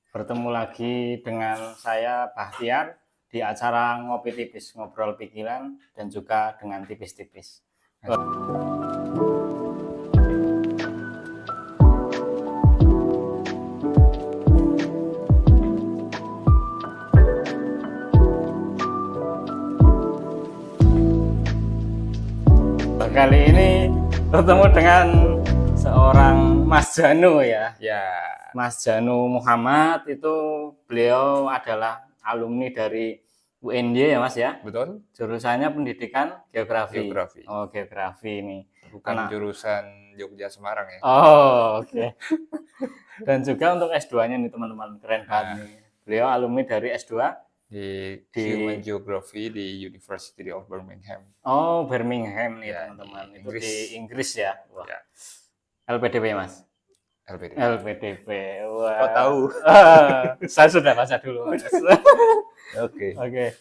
Bertemu lagi dengan saya Bahtiar di acara Ngopi Tipis, Ngobrol Pikiran dan juga dengan tipis-tipis. Kali ini bertemu dengan seorang Mas Janu ya. Ya, Mas Janu Muhammad itu beliau adalah alumni dari UNY ya Mas ya. betul. Jurusannya pendidikan geografi. Geografi. Oh, geografi ini. Bukan jurusan Jogja Semarang ya. Oh, oke. Dan juga untuk S2-nya nih teman-teman, keren banget nih. Beliau alumni dari S2 Di di Human Geography di University of Birmingham. Birmingham nih Ya, teman-teman. di Itu Inggris. di Inggris ya. Wah. Ya, LPDP Mas. LPDP. LPDP. Wah. Kok tahu? Saya sudah baca dulu Mas. Oke. Oke.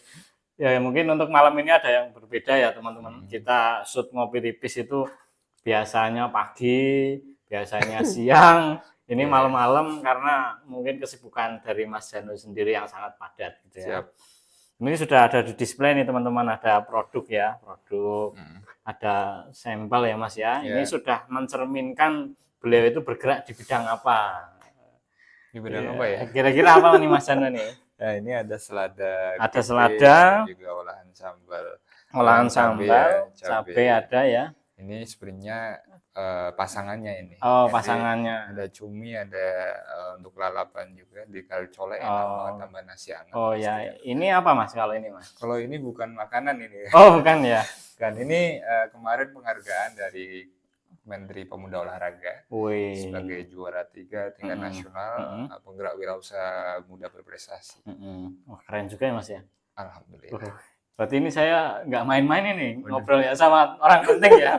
Ya mungkin untuk malam ini ada yang berbeda ya teman-teman. Kita shoot ngopi tipis itu biasanya pagi, biasanya siang. Ini Iya. malam-malam karena mungkin kesibukan dari Mas Janu sendiri yang sangat padat gitu ya. Siap. Ini sudah ada di display nih teman-teman, ada produk ya, produk, ada sampel ya Mas ya. Ini Ya. sudah mencerminkan beliau itu bergerak di bidang apa. Di bidang apa ya? Kira-kira apa nih Mas Janu nih? Nah, ini ada selada Ada kepiting, selada, juga olahan sambal. olahan cabai sambal, ya, cabai ada ya. Ini sebenarnya pasangannya ini. Oh, Jadi, pasangannya. ada cumi, ada untuk lalapan juga di kali colek enak banget tambah nasi hangat. Oh ya, ini apa Mas kalau ini Mas? Kalau ini bukan makanan ini. Oh bukan ya. Kan ini kemarin penghargaan dari Menteri Pemuda Olahraga Wih. sebagai juara 3 tingkat nasional penggerak wirausaha muda berprestasi. Wah, keren juga ya Mas ya. Alhamdulillah. Berarti ini saya nggak main-main ini ngobrol ya sama orang penting ya.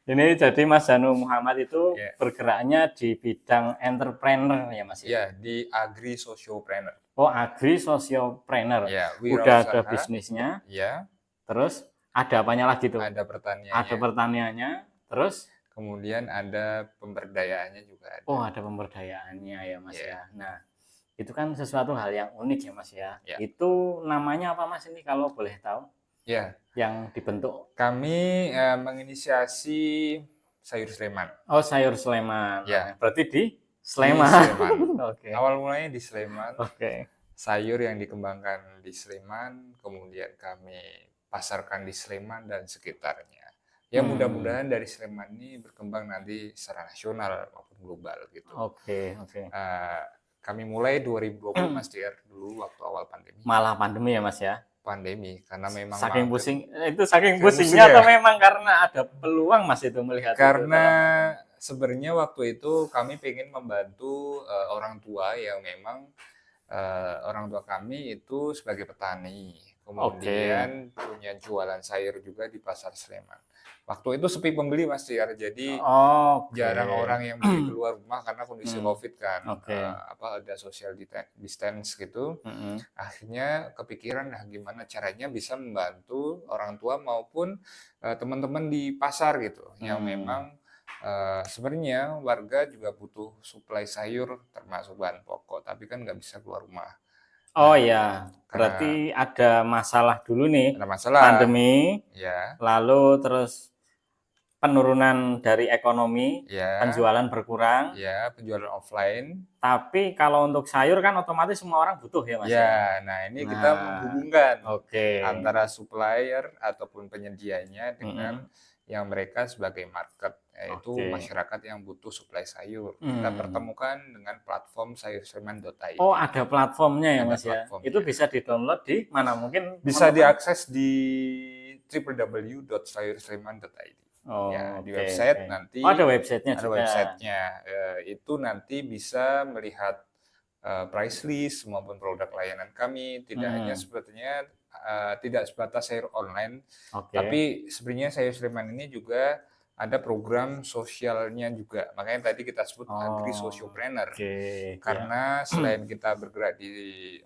Ini jadi Mas Janu Muhammad itu bergeraknya di bidang entrepreneur ya Mas ya. Ya, di agri sociopreneur. Oh, agri sociopreneur. Ya, udah ada bisnisnya. Ya. Terus ada apanya lagi tuh? Ada pertaniannya. Ada pertaniannya. Terus kemudian ada pemberdayaannya juga ada. Oh, ada pemberdayaannya ya Mas ya. Nah, itu kan sesuatu hal yang unik ya Mas ya. Itu namanya apa Mas ini kalau boleh tahu? Ya. Yang dibentuk. Kami menginisiasi Sayur Sleman. Oh, Sayur Sleman. Ya. Berarti di Sleman. Di Sleman. Oke. Awal mulanya di Sleman. Oke. Sayur yang dikembangkan di Sleman, kemudian kami pasarkan di Sleman dan sekitarnya. Ya mudah-mudahan dari Sleman ini berkembang nanti secara nasional maupun global gitu. Oke. Kami mulai 2020 Mas Diar dulu waktu awal pandemi. Malah pandemi ya Mas ya? Pandemi karena memang saking pusingnya atau memang karena ada peluang Mas itu melihat karena sebenarnya waktu itu kami ingin membantu orang tua yang memang orang tua kami itu sebagai petani, kemudian punya jualan sayur juga di pasar Sleman. Waktu itu sepi pembeli Mas Diar, jadi jarang orang yang beli keluar rumah karena kondisi COVID kan, ada social distance gitu. Akhirnya kepikiran gimana caranya bisa membantu orang tua maupun teman-teman di pasar gitu, yang memang sebenarnya warga juga butuh suplai sayur termasuk bahan pokok, tapi kan nggak bisa keluar rumah. Oh ya, berarti ada masalah dulu nih, ada masalah pandemi, lalu terus penurunan dari ekonomi, penjualan berkurang, penjualan offline. Tapi kalau untuk sayur kan otomatis semua orang butuh ya Mas. Nah ini kita menghubungkan antara supplier ataupun penyedianya dengan yang mereka sebagai market, yaitu masyarakat yang butuh suplai sayur. Kita pertemukan dengan platform sayursleman.id. Oh, ada platformnya ya Mas ya. Itu bisa di-download di mana? Mungkin bisa diakses di www.sayursleman.id. Di website nanti ada websitenya juga. Ada websitenya. Itu nanti bisa melihat price list maupun produk layanan kami. Tidak hanya sepertinya tidak sebatas sayur online, tapi sebenarnya Sayur Sleman ini juga ada program sosialnya juga. Makanya tadi kita sebut agri sociopreneur. Karena selain kita bergerak di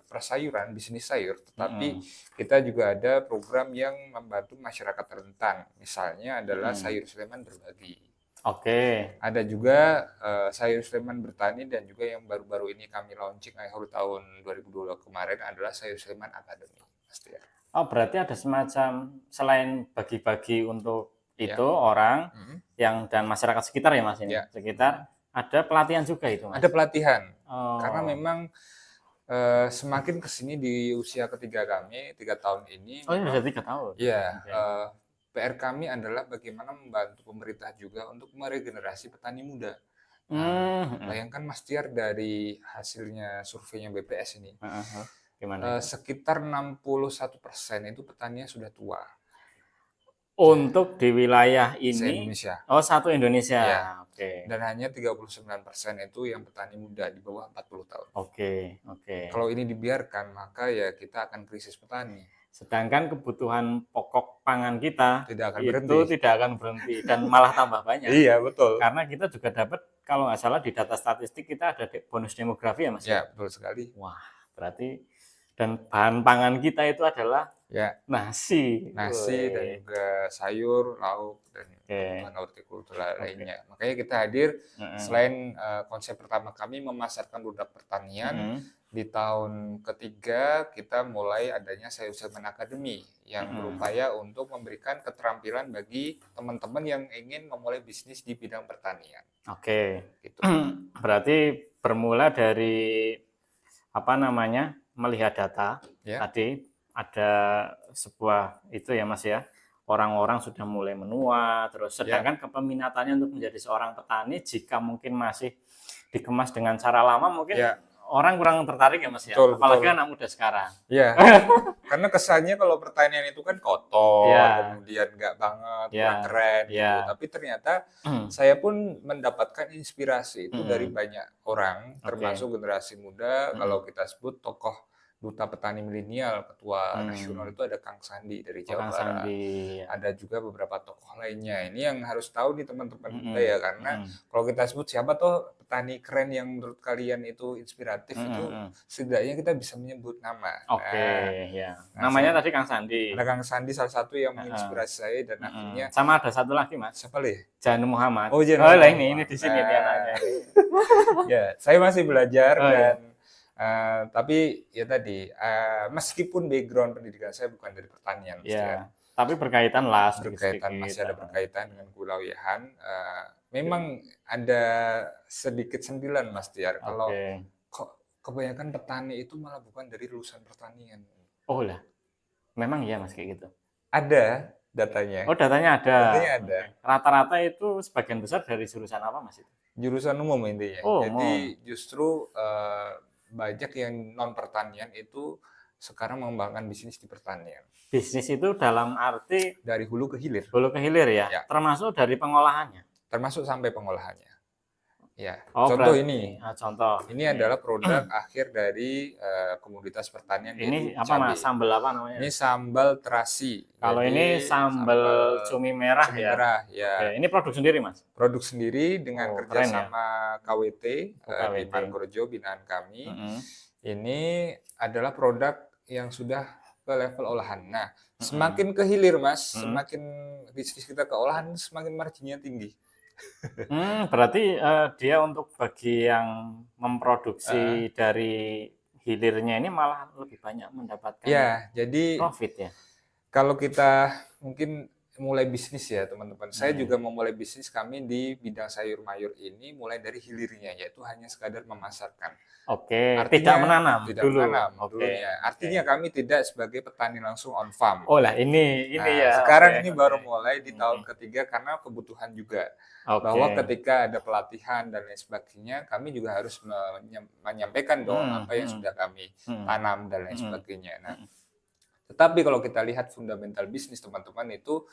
persayuran, bisnis sayur, tetapi kita juga ada program yang membantu masyarakat rentan. Misalnya adalah Sayur Sleman Berbagi. Oke. Ada juga sayur Sleman bertani, dan juga yang baru-baru ini kami launching akhir tahun 2022 kemarin adalah sayur Sleman Academy, Mas Tia. Oh, berarti ada semacam selain bagi-bagi untuk Ya. itu orang Mm. yang dan masyarakat sekitar ya Mas ini. Ya. Sekitar ada pelatihan juga itu Mas. Ada pelatihan. Oh. Karena memang semakin kesini di usia ketiga kami 3 tahun ini. Oh, ini sudah 3 tahun. Iya. Oke. PR kami adalah bagaimana membantu pemerintah juga untuk meregenerasi petani muda. Bayangkan Mas Tiar, dari hasilnya surveinya BPS ini, Gimana? sekitar 61% itu petaninya sudah tua. Untuk di wilayah ini, Se-Indonesia. oh satu Indonesia. Ya. Oke. Dan hanya 39% itu yang petani muda di bawah 40 tahun. Oke. Kalau ini dibiarkan, maka ya kita akan krisis petani. Sedangkan kebutuhan pokok pangan kita Tidak akan itu berhenti. tidak akan berhenti dan malah tambah banyak. Iya, betul. Karena kita juga dapat, kalau nggak salah di data statistik kita ada bonus demografi ya Mas? Ya, betul sekali. Wah, berarti dan bahan pangan kita itu adalah ya nasi. Dan juga sayur, lauk, dan kebutuhan hortikultura lainnya. Makanya kita hadir, selain konsep pertama kami memasarkan produk pertanian, di tahun ketiga kita mulai adanya Sayur Sleman Academy yang berupaya untuk memberikan keterampilan bagi teman-teman yang ingin memulai bisnis di bidang pertanian. Oke. Gitu. Berarti bermula dari melihat data. Tadi ada sebuah itu ya Mas ya, orang-orang sudah mulai menua, terus sedangkan kepeminatannya untuk menjadi seorang petani jika mungkin masih dikemas dengan cara lama mungkin orang kurang tertarik ya Mas ya, apalagi anak muda sekarang. Iya. Karena kesannya kalau pertanian itu kan kotor, kemudian nggak banget, kurang keren gitu. Tapi ternyata saya pun mendapatkan inspirasi itu dari banyak orang, termasuk generasi muda. Kalau kita sebut tokoh Duta Petani Milenial, ketua nasional itu ada Kang Sandi dari Jawa Barat. Ada juga beberapa tokoh lainnya. Ini yang harus tahu nih teman-teman muda ya, karena kalau kita sebut siapa tuh petani keren yang menurut kalian itu inspiratif, itu setidaknya kita bisa menyebut nama. Namanya tadi Kang Sandi. Ada Kang Sandi salah satu yang menginspirasi saya, dan akhirnya sama ada satu lagi Mas. Siapa leh? Janu Muhammad. Oh, ini di sini dia nanya. Ya, saya masih belajar dan tapi ya tadi, meskipun background pendidikan saya bukan dari pertanian, tapi berkaitan lah, masih ada berkaitan dengan kewilayahan. Memang ada sedikit sentilan Mas Tiar, kalau kok kebanyakan petani itu malah bukan dari lulusan pertanian. Oh lah, memang iya Mas kayak gitu. Ada datanya. Oh, datanya ada. Datanya ada. Rata-rata itu sebagian besar dari jurusan apa Mas itu? Jurusan umum intinya. Jadi justru banyak yang non pertanian itu sekarang mengembangkan bisnis di pertanian. Bisnis itu dalam arti dari hulu ke hilir. Hulu ke hilir ya. Termasuk dari pengolahannya. Termasuk sampai pengolahannya. Ya. Contoh ini. Ini adalah produk akhir dari komoditas pertanian. Ini apa Mas? Sambal apa namanya? Ini sambal terasi. Kalau ini sambal cumi merah ya. Oke, ini produk sendiri Mas? Produk sendiri dengan kerjasama KWT di Mangorjo, binaan kami. Ini adalah produk yang sudah ke level olahan. Nah, semakin ke hilir Mas, semakin bisnis kita ke olahan, semakin marginnya tinggi. Berarti dia untuk bagi yang memproduksi dari hilirnya ini malah lebih banyak mendapatkan jadi profit ya. Kalau kita mungkin mulai bisnis ya teman-teman, saya juga memulai bisnis kami di bidang sayur mayur ini mulai dari hilirnya, yaitu hanya sekadar memasarkan. Artinya, tidak menanam dulu. Dulunya. Artinya kami tidak sebagai petani langsung on farm. Oh lah, ini ya. Sekarang ini baru mulai di tahun ketiga karena kebutuhan juga. Bahwa ketika ada pelatihan dan lain sebagainya, kami juga harus menyampaikan dong apa yang sudah kami tanam dan lain sebagainya. Nah, tetapi kalau kita lihat fundamental bisnis teman-teman itu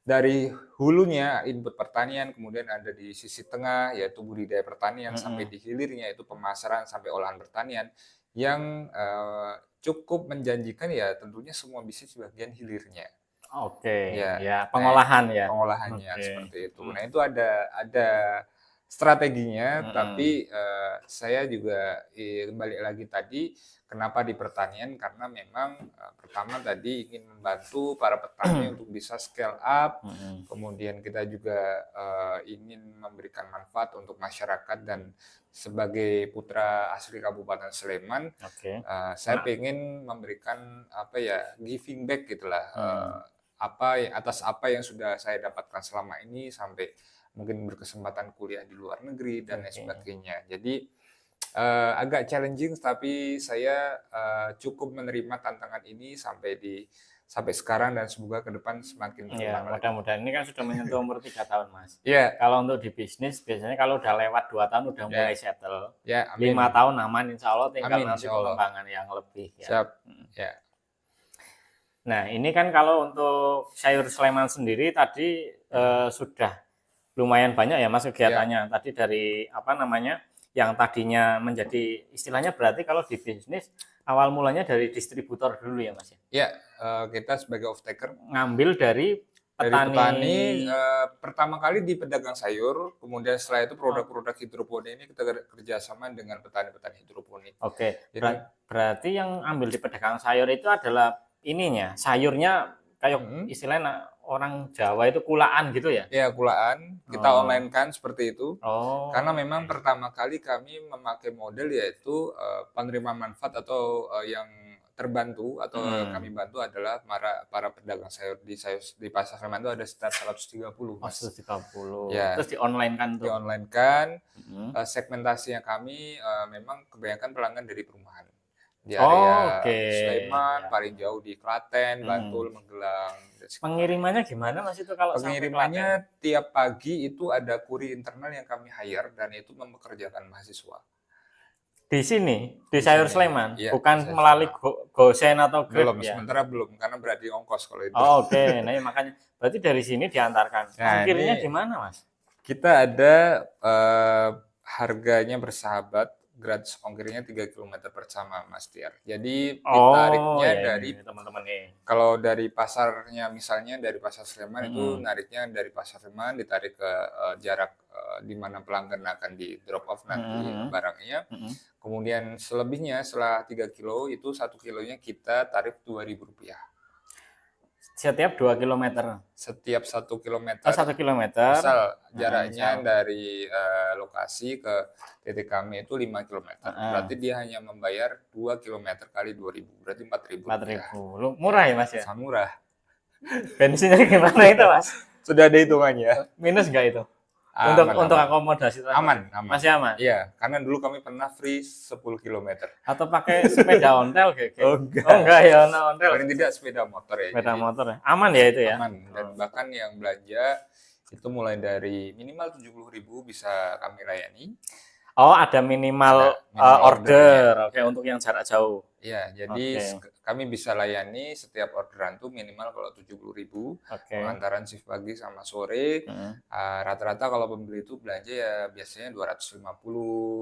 dari hulunya input pertanian, kemudian ada di sisi tengah yaitu budidaya pertanian, sampai di hilirnya itu pemasaran sampai olahan pertanian yang cukup menjanjikan ya tentunya semua bisnis bagian hilirnya. Pengolahan ya. Pengolahannya seperti itu. Nah, itu ada strateginya, Mm-mm. tapi saya juga balik lagi tadi, kenapa di pertanian? Karena memang pertama tadi ingin membantu para petani untuk bisa scale up, Mm-mm. kemudian kita juga ingin memberikan manfaat untuk masyarakat dan sebagai putra asli Kabupaten Sleman, Oke. saya pengen memberikan apa ya, giving back gitulah, atas apa yang sudah saya dapatkan selama ini sampai mungkin berkesempatan kuliah di luar negeri dan lain Oke. sebagainya. Jadi agak challenging, tapi saya cukup menerima tantangan ini sampai sekarang dan semoga ke depan semakin Ya, terulang lagi. mudah-mudahan ini kan sudah menyentuh umur 3 tahun, Mas. Ya, Kalau untuk di bisnis, biasanya kalau udah lewat 2 tahun udah mulai ya, settle. ya, 5 amin, tahun aman, insya Allah tinggal amin, nanti insya Allah. pengembangan yang lebih ya. Siap, ya, Nah, ini kan kalau untuk sayur Sleman sendiri tadi sudah lumayan banyak ya Mas kegiatannya. Tadi dari apa namanya yang tadinya menjadi istilahnya berarti kalau di bisnis awal mulanya dari distributor dulu ya Mas ya. ya. Kita sebagai off taker Ngambil dari dari petani. petani, pertama kali di pedagang sayur, kemudian setelah itu produk-produk hidroponik ini kita kerjasama dengan petani-petani hidroponik. Oke, Jadi, berarti yang ambil di pedagang sayur itu adalah ininya, sayurnya kayak istilahnya orang Jawa itu kulaan gitu ya? ya kulaan, kita online kan seperti itu. Oh, Karena memang pertama kali kami memakai model yaitu penerima manfaat atau yang terbantu atau kami bantu adalah para pedagang sayur di Pasar Sleman itu ada sekitar 130, Mas. 130. Ya, Terus di online kan tuh. di online kan. Segmentasinya kami memang kebanyakan pelanggan dari perumahan di area Sleman, paling jauh di Klaten, Bantul, Magelang. Pengirimannya gimana Mas itu kalau sampai Klaten? Pengirimannya tiap pagi itu ada kurir internal yang kami hire dan itu mempekerjakan mahasiswa. Di sini, di sayur Sleman, ya, bukan melalui GoSend atau Grab belum, ya? sementara belum, karena berarti ongkos kalau itu. Oh, oke. Nah, makanya berarti dari sini diantarkan. Nah, Ongkirnya ini gimana Mas? kita ada harganya bersahabat, gratis ongkirnya 3 km per jam, Mas Tiar. Jadi ditariknya dari teman-teman nih. Kalau dari pasarnya misalnya dari Pasar Sleman itu nariknya dari Pasar Sleman ditarik ke jarak di mana pelanggan akan di drop off nanti barangnya. Kemudian selebihnya setelah 3 kilo itu 1 kilonya kita tarif Rp2.000. Setiap 2 km. Setiap 1 kilometer. 1 kilometer. Misal jaraknya dari lokasi ke titik kami itu 5 km. Berarti dia hanya membayar 2 km kali 2.000. Berarti Rp4.000. Lu murah ya Mas ya? Sangat murah. Bensinnya gimana itu Mas? Sudah ada hitungannya. Minus nggak itu? Aman, untuk akomodasi aman. Masih aman? Iya, karena dulu kami pernah free 10 km. Atau pakai sepeda ontel kayak? Oh enggak. Oh enggak ya, ontel. Paling tidak sepeda motor ya. Sepeda motor ya. Aman ya itu ya? Aman. Dan bahkan yang belanja itu mulai dari minimal 70.000 bisa kami layani. Oh, ada minimal order. Oke, untuk yang jarak jauh. Iya, jadi kami bisa layani setiap orderan tuh minimal kalau 70.000 pengantaran shift pagi sama sore. Rata-rata kalau pembeli itu belanja ya biasanya 250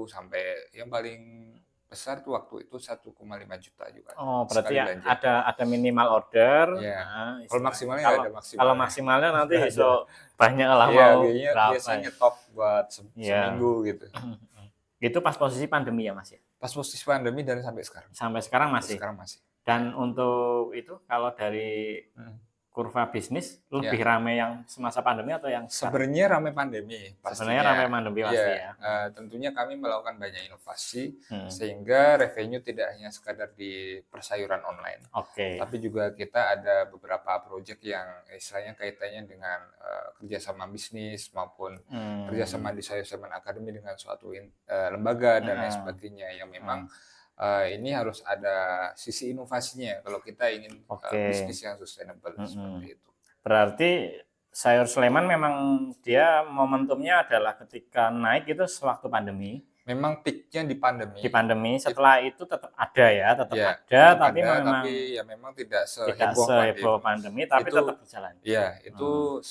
sampai yang paling besar tuh waktu itu 1,5 juta juga. Oh, berarti ada minimal order. Ya. Nah, kalau maksimalnya ada maksimal. Kalau maksimalnya nanti besok banyak lah mau. Biasanya top buat seminggu gitu. Itu pas posisi pandemi ya Mas ya? Pas posisi pandemi dan sampai sekarang. Sampai sekarang masih? Sekarang masih. Dan untuk itu kalau dari kurva bisnis lebih ramai yang semasa pandemi atau yang sebenarnya ramai pandemi pastinya. Sebenarnya ramai pandemi pasti ya. Tentunya kami melakukan banyak inovasi sehingga revenue tidak hanya sekadar di persayuran online. Tapi juga kita ada beberapa proyek yang istilahnya kaitannya dengan kerjasama bisnis maupun kerjasama di Sayur Sleman Academy dengan suatu lembaga dan lain sebagainya yang memang ini harus ada sisi inovasinya kalau kita ingin bisnis yang sustainable seperti itu. Berarti sayur Sleman memang dia momentumnya adalah ketika naik itu sewaktu pandemi. Memang peaknya di pandemi. Di pandemi, setelah itu tetap ada ya, tapi memang tidak seheboh pandemi, tapi tetap berjalan. Iya, itu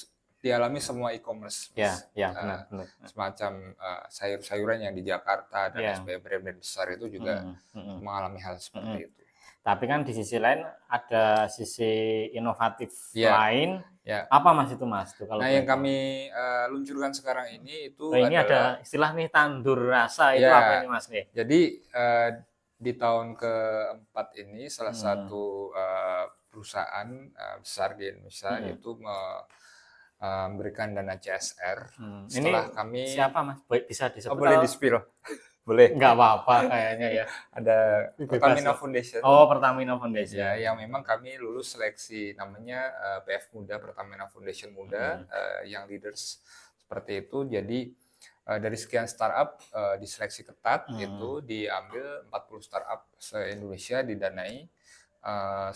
dialami semua e-commerce. Benar. Semacam sayur-sayuran yang di Jakarta dan SPB brand besar itu juga mengalami hal seperti itu. Tapi kan di sisi lain ada sisi inovatif Ya, lain. ya. Apa Mas itu Mas? Itu kalau Nah, yang boleh tahu. kami luncurkan sekarang ini itu Oh, ini adalah ada istilah nih tandur rasa itu apa ya. ini Mas nih? Jadi di tahun keempat ini salah Hmm. satu perusahaan besar di Indonesia itu memberikan dana CSR. Setelah Ini kami siapa Mas? Bisa disebut boleh atau di-spill? Boleh. nggak apa-apa kayaknya ya. Ada Bebas Pertamina ya. Foundation. Oh, Pertamina Foundation. Ya, yang memang kami lulus seleksi namanya PF Muda, Pertamina Foundation Muda, yang leaders seperti itu. Jadi dari sekian startup diseleksi ketat, itu diambil 40 startup se-Indonesia didanai.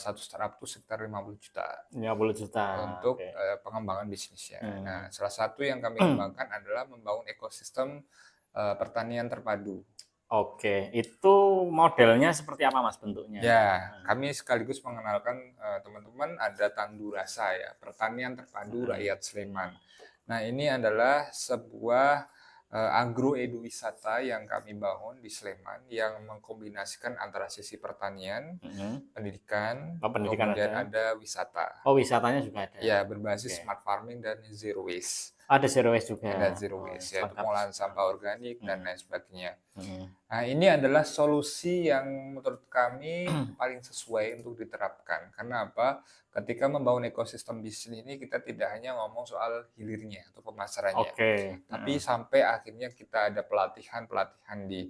Satu startup itu sekitar 50 juta 50 juta. untuk Oke. pengembangan bisnisnya. Nah, salah satu yang kami kembangkan adalah membangun ekosistem pertanian terpadu. Oke, itu modelnya seperti apa Mas bentuknya? Ya, kami sekaligus mengenalkan teman-teman ada Tandurasa ya, Pertanian Terpadu Rakyat Sleman. Nah, ini adalah sebuah agroeduwisata yang kami bangun di Sleman yang mengkombinasikan antara sisi pertanian, pendidikan, kemudian ada wisata. Oh, wisatanya juga ada. Ya, berbasis smart farming dan zero waste. Ada zero waste juga. Ada zero waste, yaitu pengolahan sampah organik dan lain sebagainya. Hmm. Nah, ini adalah solusi yang menurut kami paling sesuai untuk diterapkan. Karena apa? Ketika membangun ekosistem bisnis ini, kita tidak hanya ngomong soal hilirnya atau pemasarannya, tapi sampai akhirnya kita ada pelatihan-pelatihan di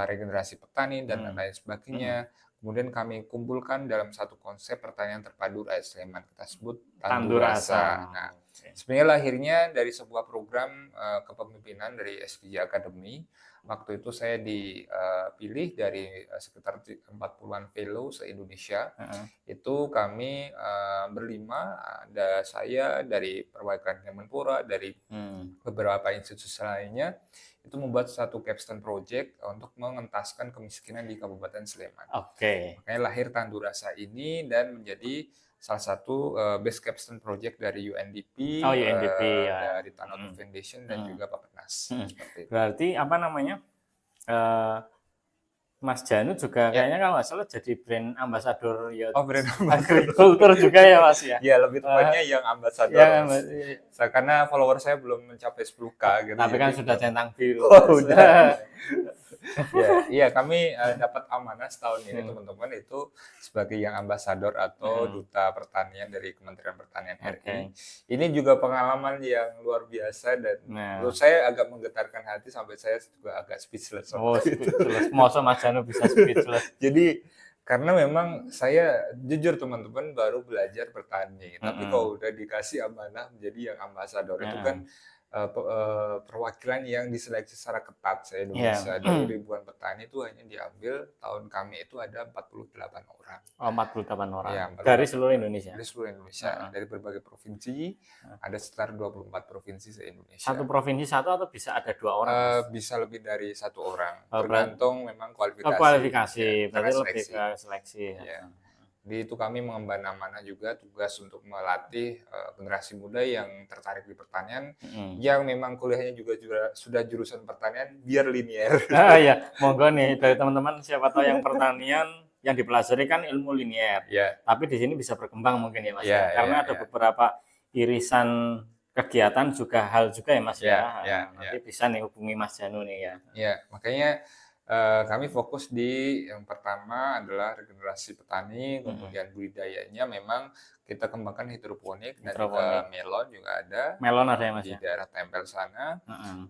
regenerasi petani dan lain sebagainya. Kemudian kami kumpulkan dalam satu konsep pertanian terpadu rakyat Sleman, kita sebut Tandurasa. Nah, sebenarnya lahirnya dari sebuah program kepemimpinan dari SDG Academy. Waktu itu saya dipilih dari sekitar 40-an fellow se-Indonesia. Itu kami berlima, ada saya dari perwakilan Kemenpora, dari beberapa institusi lainnya, itu membuat satu capstone project untuk mengentaskan kemiskinan di Kabupaten Sleman. Makanya lahir Tandurasa ini dan menjadi salah satu base capstone project dari UNDP, dari Tanoto Foundation dan juga Bappenas. Berarti apa namanya? Mas Janu juga kayaknya kalau nggak salah jadi brand ambassador ya. Brand agrikultur juga ya Mas ya. Ya, lebih tepatnya yang ambassador. Karena follower saya belum mencapai 10K gitu. Tapi kan sudah centang biru. Udah. Iya, kami dapat amanah setahun ini teman-teman itu sebagai yang ambasador atau duta pertanian dari Kementerian Pertanian RI. Ini juga pengalaman yang luar biasa dan menurut saya agak menggetarkan hati sampai saya juga agak speechless. Speechless. Masa Mas Janu bisa speechless. Jadi karena memang saya jujur teman-teman baru belajar bertani, tapi kalau udah dikasih amanah menjadi yang ambasador itu kan perwakilan yang diseleksi secara ketat se-Indonesia. Dari ribuan petani itu hanya diambil tahun kami itu ada 48 orang. 48 orang. Ya, dari seluruh Indonesia. Dari seluruh Indonesia, dari berbagai provinsi, ada sekitar 24 provinsi se-Indonesia. Satu provinsi satu atau bisa ada 2 orang? Bisa lebih dari 1 orang. Tergantung memang kualifikasi. Kualifikasi, berarti lebih ke seleksi. Ya. Jadi itu kami mengemban amanah juga tugas untuk melatih generasi muda yang tertarik di pertanian, yang memang kuliahnya juga sudah jurusan pertanian biar linier. Ya, monggo nih dari teman-teman siapa tahu yang pertanian yang dipelajari kan ilmu linier. Tapi di sini bisa berkembang mungkin ya Mas. Karena ada beberapa irisan kegiatan juga ya Mas ya. Nanti bisa nih hubungi Mas Janu nih ya. Ya, makanya kami fokus di yang pertama adalah regenerasi petani, kemudian budidayanya memang kita kembangkan hidroponik dan juga melon juga ada. Melon ada ya Mas di daerah Tempel sana.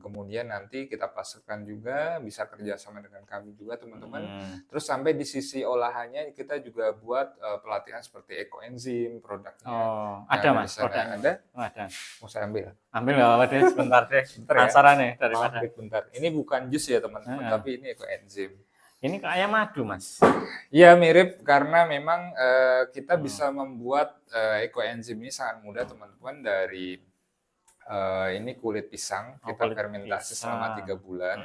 Kemudian nanti kita pasarkan juga, bisa kerjasama dengan kami juga teman-teman. Terus sampai di sisi olahannya kita juga buat pelatihan seperti ekoenzim produknya. Ada Mas produknya? Ada. Mau saya ambil? Ambil nggak apa-apa deh, sebentar deh. Penasaran nih daripada. Bentar. Ini bukan jus ya teman-teman, tapi ini ekoenzim. Ini kayak madu Mas. Iya mirip karena memang kita bisa membuat ekoenzim ini sangat mudah teman-teman dari ini kulit pisang, kita fermentasi selama 3 bulan,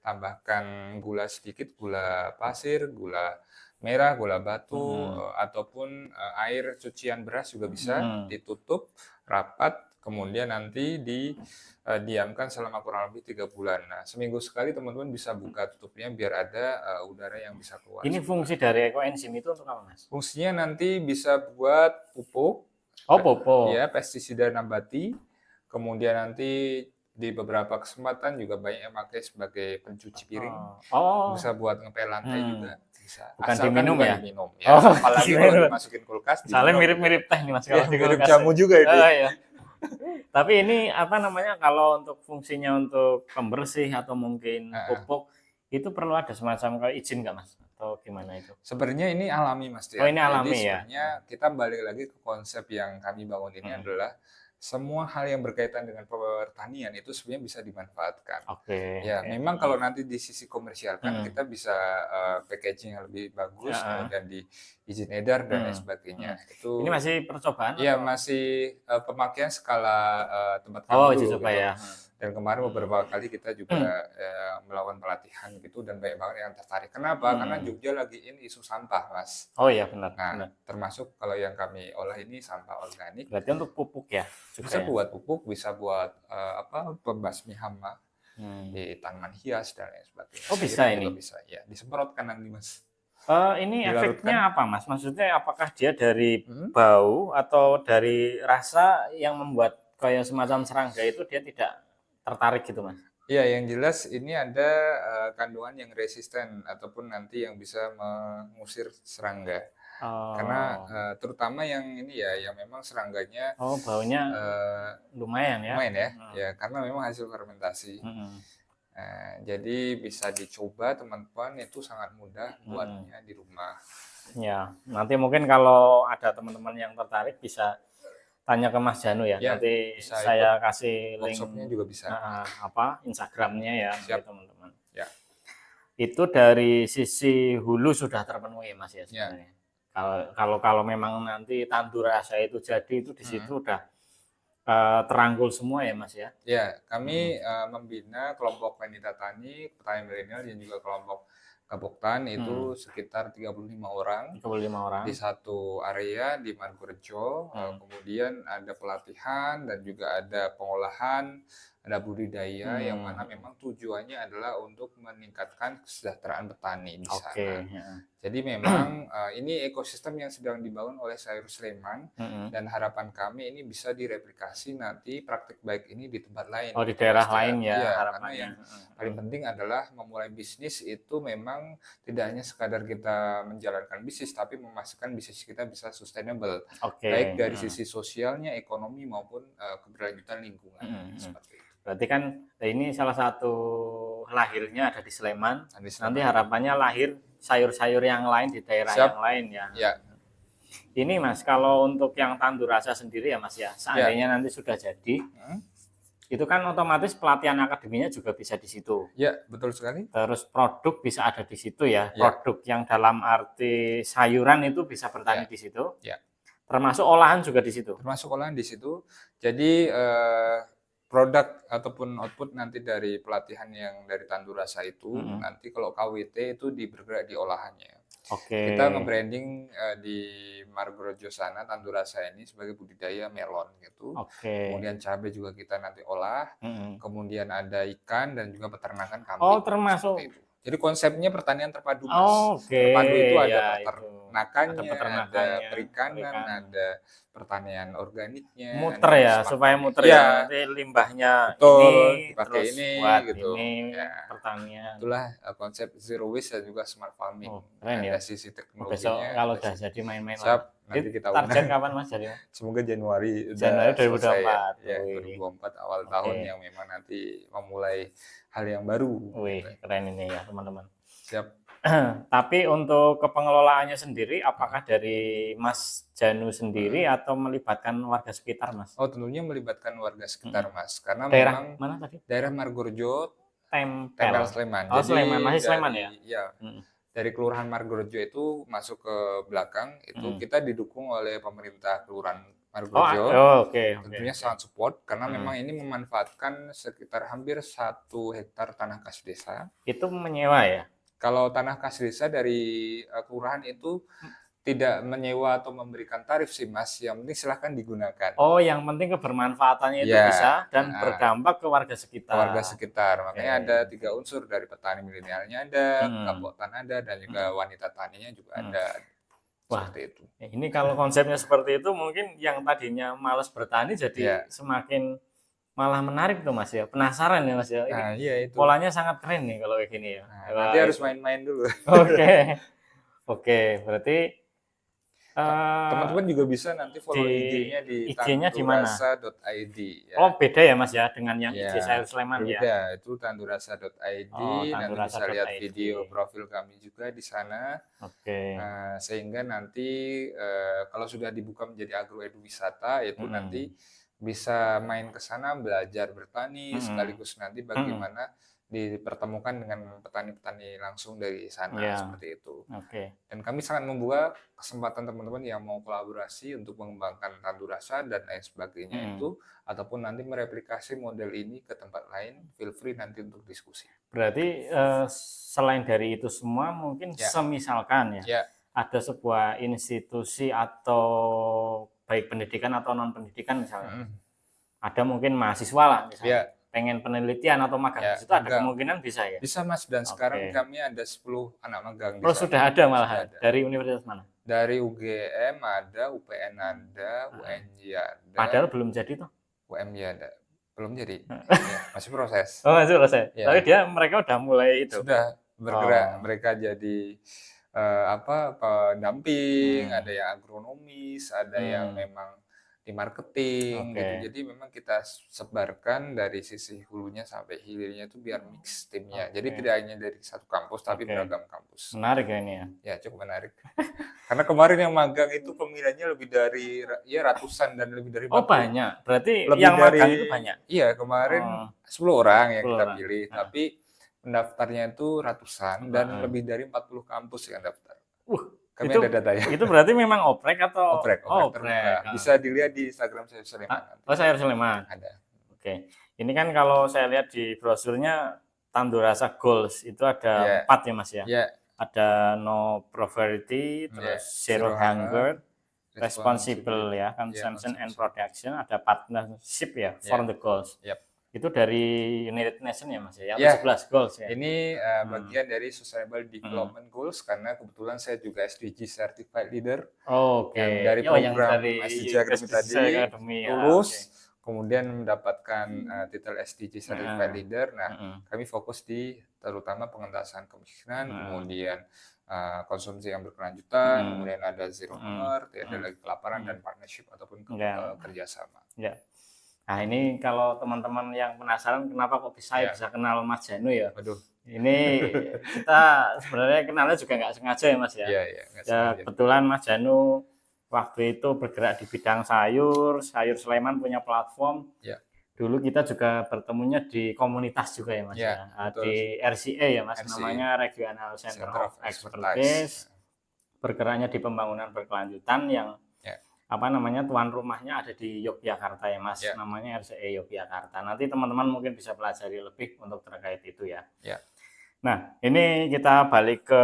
tambahkan gula sedikit, gula pasir, gula merah, gula batu, ataupun air cucian beras juga bisa, ditutup rapat. kemudian nanti didiamkan selama kurang lebih 3 bulan. Nah, seminggu sekali teman-teman bisa buka tutupnya biar ada udara yang bisa keluar. Ini fungsi dari ekoenzim itu untuk apa, Mas? Fungsinya nanti bisa buat pupuk, Oh, pupuk. ya, pestisida nabati, kemudian nanti di beberapa kesempatan juga banyak yang pakai sebagai pencuci piring, bisa buat ngepel lantai juga bisa. Bukan Asalkan diminum bukan ya? diminum ya. Apalagi kalau dimasukin kulkas. Soalnya diminum. mirip-mirip teh nih Mas Ya, kalau di mirip kulkas. jamu juga ini. Iya. Tapi ini apa namanya, kalau untuk fungsinya untuk pembersih atau mungkin pupuk itu perlu ada semacam kayak izin nggak Mas? Atau gimana itu? Sebenarnya ini alami Mas Tia. Oh, ini alami. Jadi ya? sebenarnya kita balik lagi ke konsep yang kami bangun ini adalah semua hal yang berkaitan dengan pertanian itu sebenarnya bisa dimanfaatkan. Oke. Ya, memang kalau nanti di sisi komersial kan kita bisa packaging yang lebih bagus, kemudian di izin edar dan lain sebagainya. Itu Ini masih percobaan? Iya, masih pemakaian skala tempat kami Oh, dulu uji gitu. coba ya. Dan kemarin beberapa kali kita juga melakukan pelatihan gitu dan banyak banget yang tertarik. Kenapa? Karena Jogja lagi ini isu sampah, Mas. Oh iya benar. Nah, benar. termasuk kalau yang kami olah ini sampah organik. Berarti untuk pupuk ya? Bisa buat pupuk, bisa buat pembasmi hama di tanaman hias dan lain sebagainya. Oh, bisa ini? Juga bisa, ya. Disemprotkan nanti, Mas. Ini efeknya apa, Mas? Maksudnya apakah dia dari bau atau dari rasa yang membuat kayak semacam serangga itu dia tidak tertarik gitu, Mas? Iya, yang jelas ini ada kandungan yang resisten ataupun nanti yang bisa mengusir serangga. Karena terutama yang ini ya, yang memang serangganya baunya lumayan ya. Lumayan ya. Ya, karena memang hasil fermentasi. Jadi bisa dicoba teman-teman, itu sangat mudah buatnya di rumah. Ya, nanti mungkin kalau ada teman-teman yang tertarik bisa tanya ke Mas Janu ya. Nanti saya kasih link workshopnya juga bisa. Instagramnya ya, teman-teman. Ya. Itu dari sisi hulu sudah terpenuhi Mas ya sebenarnya. Kalau memang nanti tandur rasa itu jadi itu di situ udah terangkul semua ya Mas ya? Ya, kami membina kelompok wanita tani, petani milenial dan juga kelompok Kapoktan itu sekitar 35 orang. 35 orang. Di satu area di Margorejo, kemudian ada pelatihan dan juga ada pengolahan, ada budidaya yang mana memang tujuannya adalah untuk meningkatkan kesejahteraan petani di sana. Jadi memang ini ekosistem yang sedang dibangun oleh Sayur Sleman dan harapan kami ini bisa direplikasi nanti praktik baik ini di tempat lain. Oh, di daerah lain ya, karena yang paling penting adalah memulai bisnis itu memang tidak hanya sekadar kita menjalankan bisnis, tapi memastikan bisnis kita bisa sustainable. Baik dari sisi sosialnya, ekonomi maupun keberlanjutan lingkungan. Seperti itu. Berarti kan ini salah satu lahirnya ada di Sleman. Nanti harapannya lahir sayur-sayur yang lain di daerah yang lain ya. Ya. Ini Mas, kalau untuk yang tandur rasa sendiri ya Mas ya, seandainya nanti sudah jadi, itu kan otomatis pelatihan akademinya juga bisa di situ. Ya, betul sekali. Terus produk bisa ada di situ ya. Produk yang dalam arti sayuran itu bisa bertani di situ. Ya. Termasuk olahan juga di situ. Termasuk olahan di situ. Jadi produk ataupun output nanti dari pelatihan yang dari tandur rasa itu nanti kalau KWT itu bergerak di olahannya. Kita nge-branding di Margorejo sana tandur rasa ini sebagai budidaya melon gitu. Kemudian cabai juga kita nanti olah. Kemudian ada ikan dan juga peternakan kambing. Oh, termasuk itu. Jadi konsepnya pertanian terpadu, Mas. Terpadu itu ada peternakannya, ada perikanan, ada pertanian organiknya. Muter ya, supaya muter ya. Nanti limbahnya ini, dipakai ini, gitu. Pertanian. Itulah konsep zero waste dan juga smart farming. Keren ya. Dari sisi teknologinya. Besok kalau udah jadi main-main. Siap, nanti kita target kapan Mas jadi? Semoga Januari 2024. Ya, 2024 awal tahun yang memang nanti memulai hal yang baru. Wih, keren ini ya teman-teman. Siap. Tapi untuk kepengelolaannya sendiri, apakah dari Mas Janu sendiri atau melibatkan warga sekitar, Mas? Oh, tentunya melibatkan warga sekitar, Mas. Karena daerah memang mana tadi? Daerah Margorejo, Tempel Sleman. Oh, Sleman, masih Sleman ya? Iya. Dari Kelurahan Margorejo itu masuk ke belakang, itu kita didukung oleh pemerintah Kelurahan Margorejo. Tentunya sangat support karena memang ini memanfaatkan sekitar hampir 1 hektar tanah kas desa. Itu menyewa ya? Kalau tanah kas desa dari kelurahan itu tidak menyewa atau memberikan tarif sih Mas, yang penting silahkan digunakan. Oh, yang penting kebermanfaatannya itu Ya, bisa dan berdampak ke warga ke warga sekitar. sekitar. Oke, Makanya ada oke. 3 unsur, dari petani milenialnya ada, Hmm, kapotan ada, dan juga hmm, wanita taninya juga hmm. ada. Wah, Seperti itu. ini kalau konsepnya seperti itu mungkin yang tadinya malas bertani jadi Ya, semakin malah menarik tuh Mas ya. Penasaran ya Mas ya. Ini nah iya itu. polanya sangat keren nih kalau kayak gini ya. Nah, nanti Wah, harus itu. main-main dulu. Oke. Oke, berarti eh Teman-teman juga bisa nanti di follow IG-nya di IG-nya di mana? tandurasa.id ya. Oh, beda ya Mas ya dengan yang IG Ya, Sayur Sleman ya. berbeda. Itu tandurasa.id, Oh, nanti bisa lihat tandurasa.id. video profil kami juga di sana. Oke. Sehingga nanti kalau sudah dibuka menjadi agroeduwisata, itu nanti Mm-mm. bisa main ke sana belajar bertani, Mm-mm. sekaligus nanti Mm-mm. bagaimana dipertemukan dengan petani-petani langsung dari sana, Ya, seperti itu. oke. Dan kami sangat membuka kesempatan teman-teman yang mau kolaborasi untuk mengembangkan tandu rasa dan lain sebagainya Mm-mm. itu, ataupun nanti mereplikasi model ini ke tempat lain, feel free nanti untuk diskusi. Berarti selain dari itu semua mungkin Ya, semisalkan ya ya, ada sebuah institusi atau baik pendidikan atau non pendidikan misalnya. mm, Ada mungkin mahasiswa lah misalnya. ya, Pengen penelitian atau magang di ya, situ ada magang. kemungkinan bisa ya? Bisa Mas, dan sekarang Oke. kami ada 10 anak magang di Oh, sana. sudah ada Sudah malahan. ada. Dari universitas mana? Dari UGM ada, UPN ada, Heeh. UNJ ada, Padahal belum jadi tuh. UMY ada. Belum jadi. Ya, masih proses. Oh, masih selesai. Tapi Ya, mereka udah mulai itu. sudah bergerak. Oh. Mereka jadi pendamping, ada Hmm. yang agronomis, ada yang Hmm. memang di marketing gitu. Oke. Jadi memang kita sebarkan dari sisi hulunya sampai hilirnya itu biar mix timnya. Jadi Oke. tidak hanya dari satu kampus tapi Oke. beragam kampus. Menarik ya ini ya. Ya, cukup menarik. Karena kemarin yang magang itu pemilihannya lebih dari ya ratusan dan lebih dari Oh, 40. banyak. Berarti Lebih yang dari, magang itu banyak. iya kemarin Oh, 10 orang yang 10 kita orang. pilih, Heeh. tapi pendaftarnya itu ratusan dan Heeh. lebih dari 40 kampus yang daftar. Wah, Kami itu ada datanya. itu berarti memang oprek atau Oprek, oh, oprek terbuka. oprek. Bisa dilihat di Instagram saya Sulaiman nanti. Oh, Sayur Sleman. Ada. Oke. Ini kan kalau saya lihat di brosurnya Tandurasa Goals itu ada Ya, 4 ya Mas ya. ya, Ada no poverty, ya. terus zero hunger, Responsible, responsible ya, ya, consumption and konsumsi. production, ada partnership ya for Ya, the goals. ya. Itu dari United Nations ya Mas ya, yang Ya, 17 goals ya. ini Hmm. bagian dari Sustainable Hmm. Development Goals karena kebetulan saya juga SDG Certified Leader Oke. yang dari Oh, yang program dari SDG Academy SDG tadi Academy ya. lulus, Oke. kemudian mendapatkan titel SDG Certified Heeh. Leader. Nah, Heeh. kami fokus di terutama pengentasan kemiskinan, Heeh. kemudian konsumsi yang berkelanjutan, Heeh. kemudian ada zero Heeh. hunger, tidak ada Heeh. lagi kelaparan, dan partnership ataupun Ya. kerjasama. Ya. Nah, ini kalau teman-teman yang penasaran kenapa kok saya Ya. bisa kenal Mas Janu ya. Waduh. Ini kita sebenarnya kenalnya juga nggak sengaja ya Mas ya. Iya, iya, nggak Ya, sengaja. kebetulan Mas Janu waktu itu bergerak di bidang sayur, Sayur Sleman punya platform. Ya. Dulu kita juga bertemunya di komunitas juga ya Mas Ya, ya. betul. Di RCA ya Mas, RCA. namanya Regional Center Center of of Expertise. Expertise. Bergeraknya di pembangunan berkelanjutan yang Ya. apa namanya, tuan rumahnya ada di Yogyakarta ya Mas, Ya. namanya RCA Yogyakarta. Nanti teman-teman mungkin bisa pelajari lebih untuk terkait itu ya. Ya. Nah, ini kita balik ke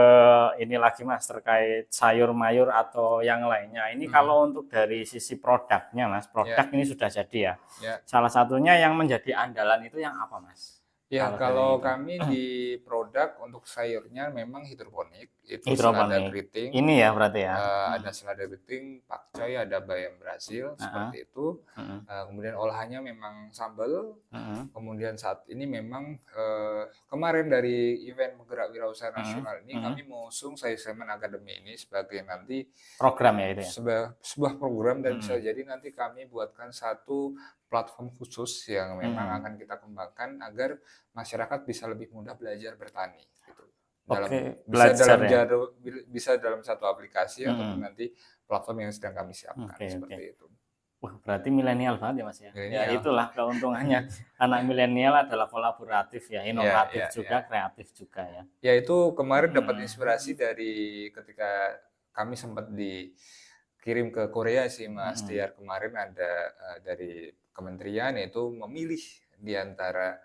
ini lagi Mas, terkait sayur mayur atau yang lainnya. Ini kalau untuk dari sisi produknya Mas, produk ini sudah jadi ya. Ya. Salah satunya yang menjadi andalan itu yang apa Mas? Ya, dari kalau itu. kami di produk untuk sayurnya memang hidroponik, itu selada Hidroponik. keriting, Ini ya berarti ya. ada selada keriting, pakcoy, ada bayam Brazil, seperti itu. Kemudian olahannya memang sambal. Kemudian saat ini memang kemarin dari event Penggerak Wirausaha Nasional ini kami mengusung Sayur Sleman Academy ini sebagai nanti program ya itu ya. sebuah program, dan bisa jadi nanti kami buatkan satu platform khusus yang memang akan kita kembangkan agar masyarakat bisa lebih mudah belajar bertani gitu. Oke, belajar ya. Bisa dalam satu aplikasi ataupun nanti platform yang sedang kami siapkan, seperti itu. Wah, berarti milenial banget ya Mas ya. Ya Milenial. itulah keuntungannya. Anak milenial adalah kolaboratif ya, inovatif juga, kreatif juga ya. Ya, itu kemarin dapat inspirasi dari ketika kami sempat dikirim ke Korea sih Mas. Tiar kemarin ada dari kementerian, yaitu memilih di antara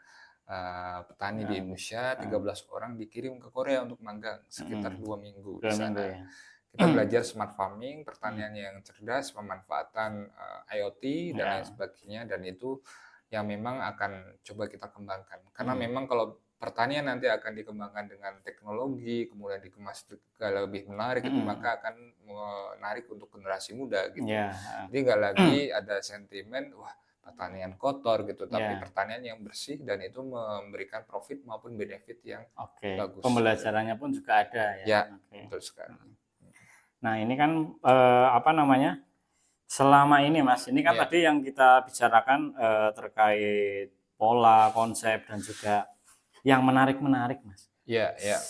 petani di Indonesia 13 orang dikirim ke Korea untuk magang sekitar 2 minggu di sana. Kita belajar smart farming, pertanian yang cerdas, pemanfaatan IoT dan lain sebagainya, dan itu yang memang akan coba kita kembangkan. Karena memang kalau pertanian nanti akan dikembangkan dengan teknologi, kemudian dikemas lebih menarik, itu maka akan menarik untuk generasi muda gitu. Jadi nggak lagi ada sentimen wah pertanian kotor gitu, tapi pertanian yang bersih dan itu memberikan profit maupun benefit yang bagus. Pembelajarannya pun juga ada ya. Ya, betul sekali. Nah ini kan apa namanya? Selama ini Mas, ini kan tadi yang kita bicarakan terkait pola, konsep dan juga yang menarik-menarik Mas. Iya, iya.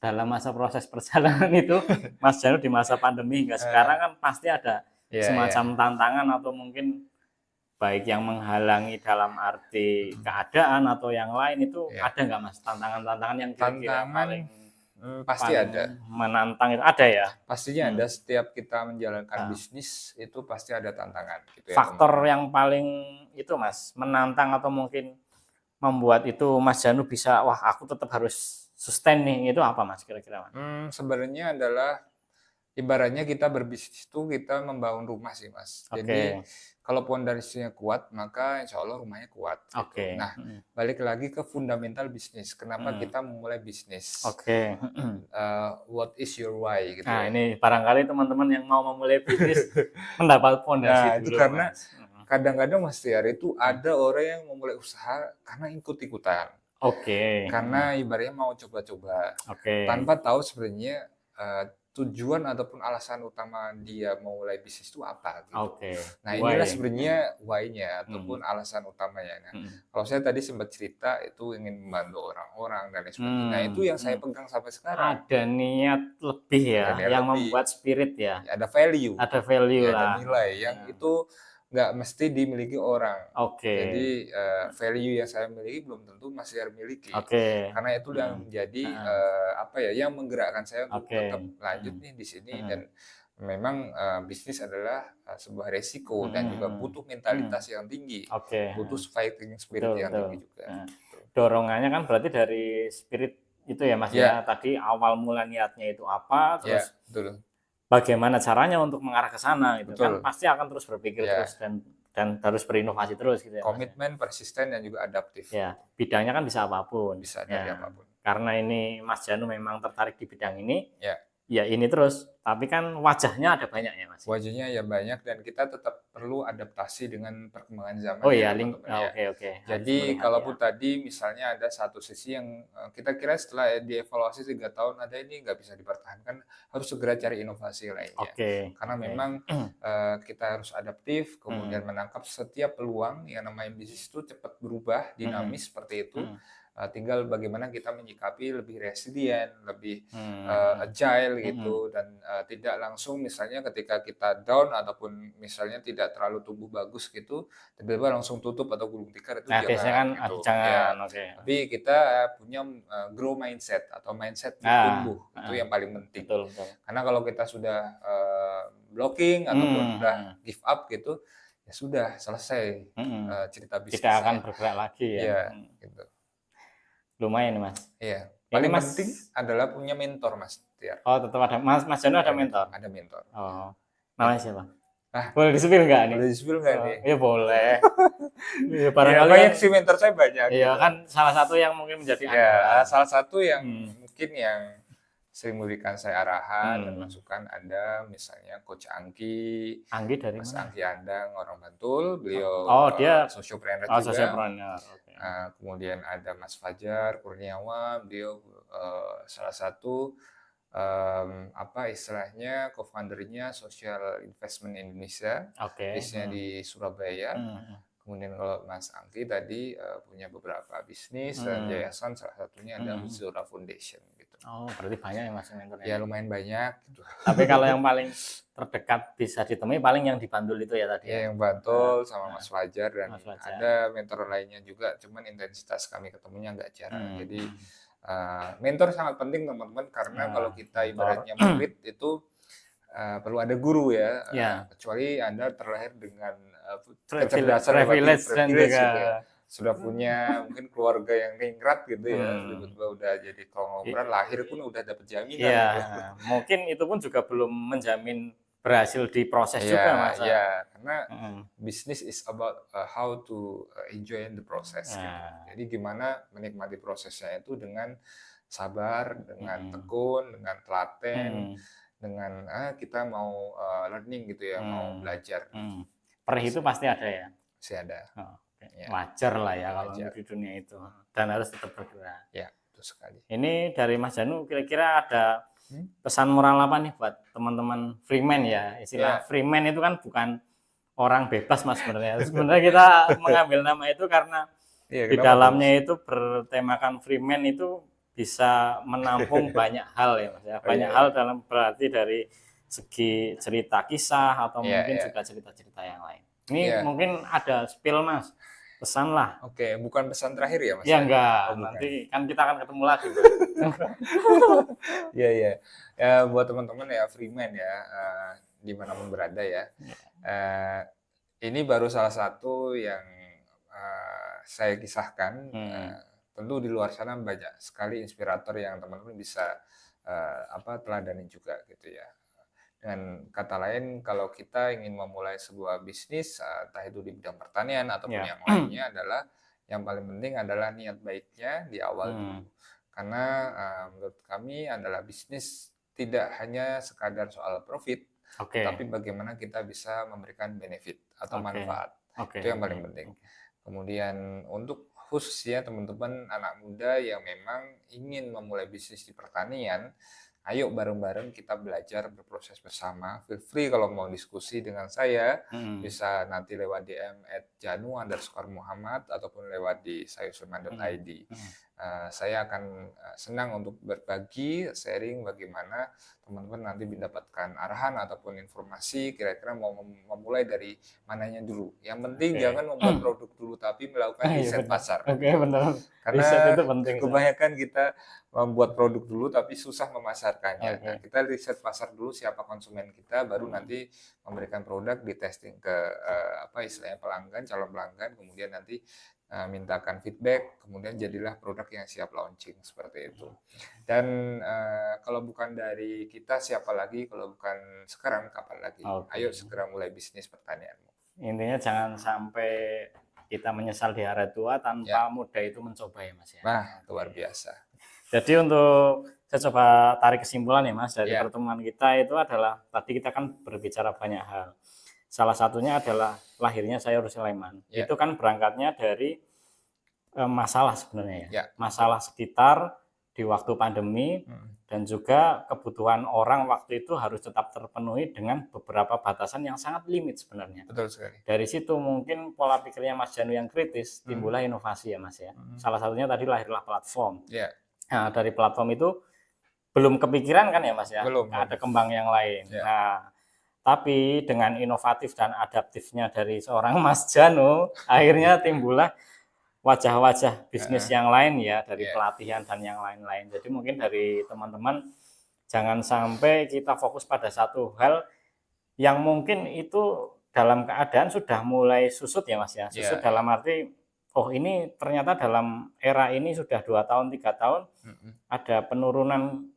Dalam masa proses perjalanan itu, Mas Janu di masa pandemi hingga sekarang kan pasti ada semacam tantangan atau mungkin baik yang menghalangi dalam arti keadaan atau yang lain itu ada nggak Mas tantangan-tantangan yang kira-kira paling pasti ada menantang itu ada ya? Pastinya ada, setiap kita menjalankan bisnis itu pasti ada tantangan gitu ya. Faktor yang paling itu Mas menantang atau mungkin membuat itu Mas Janu bisa wah aku tetap harus sustain nih, itu apa Mas kira-kira Mas? Sebenarnya adalah ibaratnya kita berbisnis itu kita membangun rumah sih Mas. Jadi kalau pondasinya kuat maka insya Allah rumahnya kuat. Gitu. Nah balik lagi ke fundamental bisnis. Kenapa kita memulai bisnis? What is your why? Gitu nah ini barangkali teman-teman yang mau memulai bisnis mendapat fondasi dulu. Itu karena kadang-kadang Mas Tiar itu ada orang yang memulai usaha karena ikut-ikutan. Karena ibaratnya mau coba-coba. Tanpa tahu sebenarnya tujuan ataupun alasan utama dia mau mulai bisnis itu apa gitu. Nah inilah sebenarnya why-nya ataupun alasan utamanya. Nah, kalau saya tadi sempat cerita itu ingin membantu orang-orang dan lain sebagainya. Nah itu yang saya pegang sampai sekarang. Ada niat lebih ya, yang membuat spirit ya. Ada value. Ada value lah. Ada nilai yang itu nggak mesti dimiliki orang. Jadi value yang saya miliki belum tentu Mas Yar miliki. Karena itu yang menjadi apa ya, yang menggerakkan saya untuk tetap lanjut nih di sini dan memang bisnis adalah sebuah resiko dan juga butuh mentalitas yang tinggi, butuh fighting spirit yang tinggi juga. Dorongannya kan berarti dari spirit itu ya Mas ya. Tadi awal mula niatnya itu apa, terus bagaimana caranya untuk mengarah ke sana gitu kan pasti akan terus berpikir terus dan harus berinovasi terus gitu ya. Komitmen, persisten dan juga adaptif. Ya, bidangnya kan bisa apapun. Bisa dari apapun. Karena ini Mas Janu memang tertarik di bidang ini. Ya ini terus, tapi kan wajahnya ada banyak ya Mas. Wajahnya ya banyak dan kita tetap perlu adaptasi dengan perkembangan zaman. Oke. Jadi kalaupun tadi misalnya ada satu sisi yang kita kira setelah dievaluasi 3 tahun ada ini nggak bisa dipertahankan, harus segera cari inovasi lainnya. Karena memang kita harus adaptif, kemudian menangkap setiap peluang yang namanya bisnis itu cepat berubah, dinamis seperti itu. Tinggal bagaimana kita menyikapi lebih resilient, lebih agile gitu dan tidak langsung misalnya ketika kita down ataupun misalnya tidak terlalu tumbuh bagus gitu tiba-tiba langsung tutup atau gulung tikar itu jangan gitu. Tapi kita punya grow mindset atau mindset tumbuh itu yang paling penting. Karena kalau kita sudah blocking ataupun udah give up gitu ya sudah selesai cerita bisnis. Tidak akan bergerak lagi ya. Gitu. Lumayan Mas. Iya. Paling penting adalah punya mentor Mas Tiar. Tetap ada. Mas Janu ada mentor? Ada mentor. Namanya siapa? Boleh di-spill nggak nih? Boleh di-spill nggak nih? Ya boleh. Barangkali banyak sih mentor saya banyak. Iya kan salah satu yang mungkin menjadi salah satu yang mungkin yang sering memberikan saya arahan dan masukan ada misalnya Coach Angki. Angki dari Mas mana? Angki Andang orang Bantul, beliau dia sociopreneur juga. Sociopreneur. Kemudian ada Mas Fajar Kurniawan, beliau salah satu apa istilahnya co-foundernya Social Investment Indonesia, bisnisnya di Surabaya. Kemudian kalau Mas Angki tadi punya beberapa bisnis dan yayasan, salah satunya ada Zora Foundation gitu. Berarti banyak ya Mas mentornya? Ya lumayan banyak gitu. Tapi kalau yang paling terdekat bisa ditemui paling yang di Bantul itu ya tadi. Ya yang Bantul sama Mas Fajar dan ada mentor lainnya juga, cuman intensitas kami ketemunya nggak jarang. Jadi mentor sangat penting teman-teman karena kalau kita ibaratnya murid itu perlu ada guru ya. Kecuali Anda terlahir dengan kecerdasan privilege dan juga sudah punya mungkin keluarga yang ningrat gitu ya, Hmm. tiba-tiba udah jadi konglomerat, lahir pun udah dapat jaminan Iya, gitu. mungkin itu pun juga belum menjamin berhasil diproses Iya, juga, Mas. iya, karena Heeh. bisnis is about how to enjoy the process gitu. Nah, Jadi gimana menikmati prosesnya itu dengan sabar, dengan mm, tekun, dengan telaten, mm, dengan kita mau learning gitu ya, mau mm, belajar. mm. Perih itu Masih, pasti ada ya. masih ada. Oh, oke. Ya, Wajar lah ya kalau wajar. di dunia itu, dan harus tetap bergerak. Ya, betul sekali. Ini dari Mas Janu kira-kira ada Hmm? pesan moral apa nih buat teman-teman freeman ya? Istilah Ya, freeman itu kan bukan orang bebas, Mas, sebenarnya. Sebenarnya kita mengambil nama itu karena iya di kenapa tuh Mas? dalamnya itu bertemakan freeman itu bisa menampung banyak hal ya, Mas ya. Oh iya, Banyak hal iya. dalam berarti dari segi cerita kisah atau Iya, mungkin iya. juga cerita-cerita yang lain. Ini Iya. mungkin ada spill, Mas. Pesan lah. Oke, bukan pesan terakhir ya Mas Ya ya? enggak, Oh, bukan. nanti kan kita akan ketemu lagi, Mas. Iya, iya. Ya, buat teman-teman ya freeman ya, dimanapun berada ya. Eh, ini baru salah satu yang saya kisahkan. Hmm. Tentu di luar sana banyak sekali inspirator yang teman-teman bisa teladani juga gitu ya. Dengan kata lain, kalau kita ingin memulai sebuah bisnis, entah itu di bidang pertanian ataupun Ya. yang lainnya adalah yang paling penting adalah niat baiknya di awal Hmm. dulu. Karena menurut kami adalah bisnis tidak hanya sekadar soal profit, Oke. tapi bagaimana kita bisa memberikan benefit atau Oke. manfaat. Oke. Itu yang paling penting. Kemudian untuk khususnya teman-teman anak muda yang memang ingin memulai bisnis di pertanian, ayo bareng-bareng kita belajar berproses bersama. Feel free kalau mau diskusi dengan saya, Hmm. bisa nanti lewat DM @janu_muhammad ataupun lewat di sayusuman.id. Saya akan senang untuk berbagi, sharing bagaimana teman-teman nanti mendapatkan arahan ataupun informasi kira-kira mau memulai dari mananya dulu. Yang penting Oke. jangan membuat produk dulu, tapi melakukan Iya riset benar. pasar. Oke, benar. Riset Karena itu penting, Mas. kebanyakan kita membuat produk dulu tapi susah memasarkannya. Oke. Nah, kita riset pasar dulu siapa konsumen kita, baru nanti memberikan produk di testing ke istilahnya pelanggan, calon pelanggan, kemudian nanti mintakan feedback, kemudian jadilah produk yang siap launching seperti itu. Dan kalau bukan dari kita siapa lagi, kalau bukan sekarang kapan lagi? Oke. Ayo segera mulai bisnis pertanianmu. Intinya jangan sampai kita menyesal di hari tua tanpa muda itu mencoba ya, Mas ya. Nah, luar biasa. Jadi untuk saya coba tarik kesimpulan ya, Mas, dari Ya. pertemuan kita itu adalah tadi kita kan berbicara banyak hal. Salah satunya adalah lahirnya Sayur Sleman. Ya. Itu kan berangkatnya dari masalah sebenarnya ya. Ya. Masalah sekitar di waktu pandemi dan juga kebutuhan orang waktu itu harus tetap terpenuhi dengan beberapa batasan yang sangat limit sebenarnya. Betul sekali. Dari situ mungkin pola pikirnya Mas Janu yang kritis, timbullah inovasi ya, Mas ya. Salah satunya tadi lahirlah platform. Ya. Nah, dari platform itu belum kepikiran kan ya, Mas ya? Belum. Ada kembang yang lain. Ya. Nah, tapi dengan inovatif dan adaptifnya dari seorang Mas Janu, akhirnya timbullah wajah-wajah bisnis yang lain ya, dari pelatihan dan yang lain-lain. Jadi mungkin dari teman-teman jangan sampai kita fokus pada satu hal yang mungkin itu dalam keadaan sudah mulai susut ya, Mas ya. Susut dalam arti oh ini ternyata dalam era ini sudah 2 tahun 3 tahun ada penurunan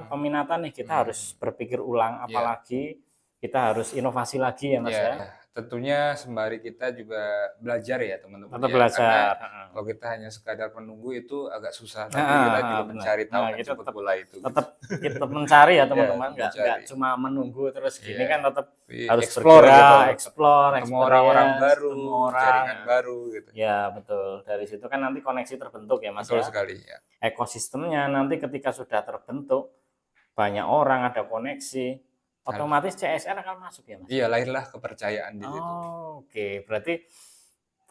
peminatan nih, kita harus berpikir ulang, apalagi kita harus inovasi lagi ya, Mas ya. Tentunya sembari kita juga belajar ya teman-teman. Tetap ya. belajar. Karena kalau kita hanya sekadar menunggu itu agak susah. Tapi kita juga mencari tahu kan kita sepak bola itu. Tetap mencari ya teman-teman. Nggak cuma menunggu terus gini kan, tetap harus explore bergerak, gitu. explore, Ketemu orang-orang baru, orang. jaringan baru gitu. Ya betul. Dari situ kan nanti koneksi terbentuk ya, Mas. Betul sekali ya. Ekosistemnya nanti ketika sudah terbentuk, banyak orang, ada koneksi, otomatis CSR akan masuk ya, Mas? Iya, lahirlah kepercayaan di situ. Oke, berarti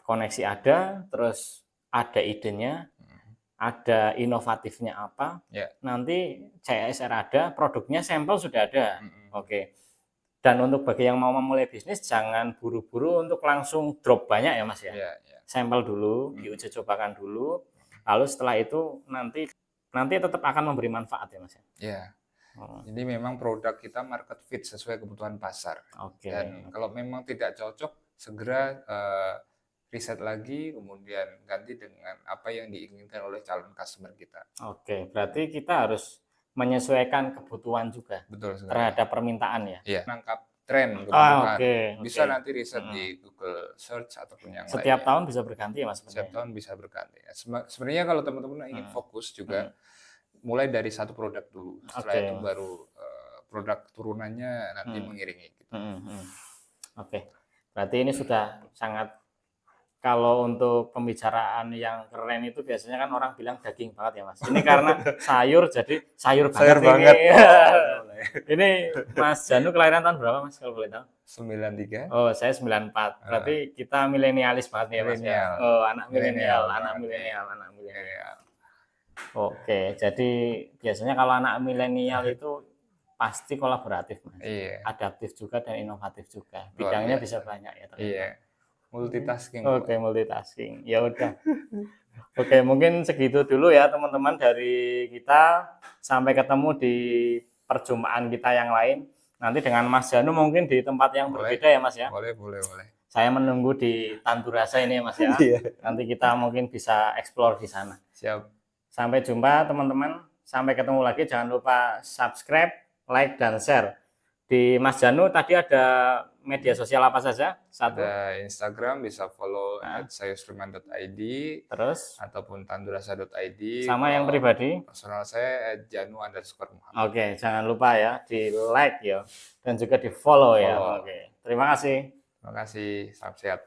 koneksi ada, terus ada idenya, ada inovatifnya apa, nanti CSR ada, produknya sampel sudah ada. Oke. Dan untuk bagi yang mau memulai bisnis, jangan buru-buru untuk langsung drop banyak ya, Mas ya. Sampel dulu, diuji cobakan dulu, lalu setelah itu nanti tetap akan memberi manfaat ya, Mas ya. Iya. Jadi memang produk kita market fit sesuai kebutuhan pasar. Oke. Dan kalau memang tidak cocok, segera riset lagi, kemudian ganti dengan apa yang diinginkan oleh calon customer kita. Oke, berarti kita harus menyesuaikan kebutuhan juga Betul sekali. terhadap permintaan ya. Iya, nangkap tren kebutuhan. Oke, Bisa oke. nanti riset di Google Search ataupun yang Setiap lainnya. tahun bisa berganti ya Mas Setiap sebenarnya. tahun bisa berganti. Sebenarnya kalau teman-teman ingin fokus juga, mulai dari satu produk dulu. Setelah Oke. itu baru produk turunannya nanti mengiringi. Gitu. Oke, berarti ini sudah sangat, kalau untuk pembicaraan yang keren itu biasanya kan orang bilang daging banget ya Mas. Ini karena sayur, jadi sayur Sayur banget ini. banget. Ini Mas Janu kelahiran tahun berapa Mas kalau boleh tahu? 93. Oh, saya 94. Berarti kita milenialis banget nih ya Mas ya. Milenial. Oh, anak milenial, Milenial anak banget, milenial, anak milenial. Iya. Oke, jadi biasanya kalau anak milenial itu pasti kolaboratif Mas. Iya. Adaptif juga dan inovatif juga. Luar Bidangnya biasa. bisa banyak ya ternyata. Iya. Multitasking. Oke, multitasking. Ya udah. Oke, mungkin segitu dulu ya teman-teman dari kita. Sampai ketemu di perjumpaan kita yang lain. Nanti dengan Mas Janu mungkin di tempat yang berbeda ya Mas ya. Boleh. Saya menunggu di Tanturasa ini ya Mas ya. Nanti kita mungkin bisa explore di sana. Siap. Sampai jumpa teman-teman. Sampai ketemu lagi. Jangan lupa subscribe, like, dan share. Di Mas Janu tadi ada media sosial apa saja? Satu. Ada Instagram, bisa follow @sayusriman.id. Terus? Ataupun tandurasa.id. Sama yang pribadi? Personal saya @janu_muhammad. Oke, jangan lupa ya di like ya. Dan juga di follow ya. Oke, terima kasih. Terima kasih, salam sehat.